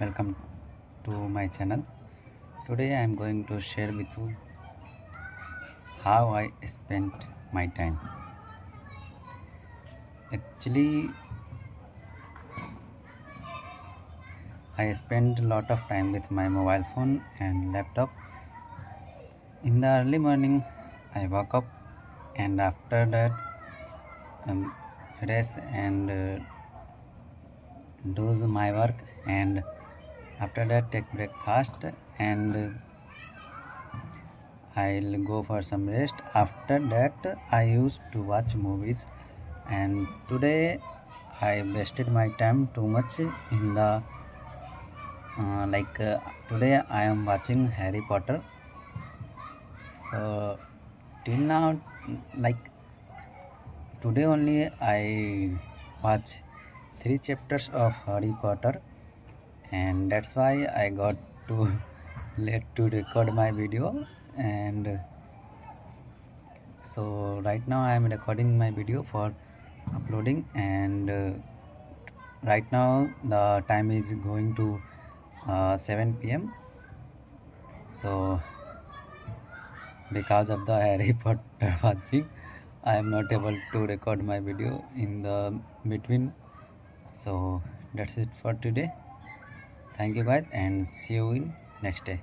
welcome to my channel. Today I am going to share with you how I spent my time. Actually, I spend a lot of time with my mobile phone and laptop. In the early morning, I wake up and after that fresh and do my work, and after that take breakfast and I'll go for some rest. After that I used to watch movies, and today I wasted my time too much in the today I am watching Harry Potter. So till now, like today only I watch 3 chapters of Harry Potter, and that's why I got too late to record my video. And so right now I am recording my video for uploading, and right now the time is going to 7 p.m. So because of the Harry Potter watching, I am not able to record my video in the between. So that's it for today. Thank you guys, and see you in next day.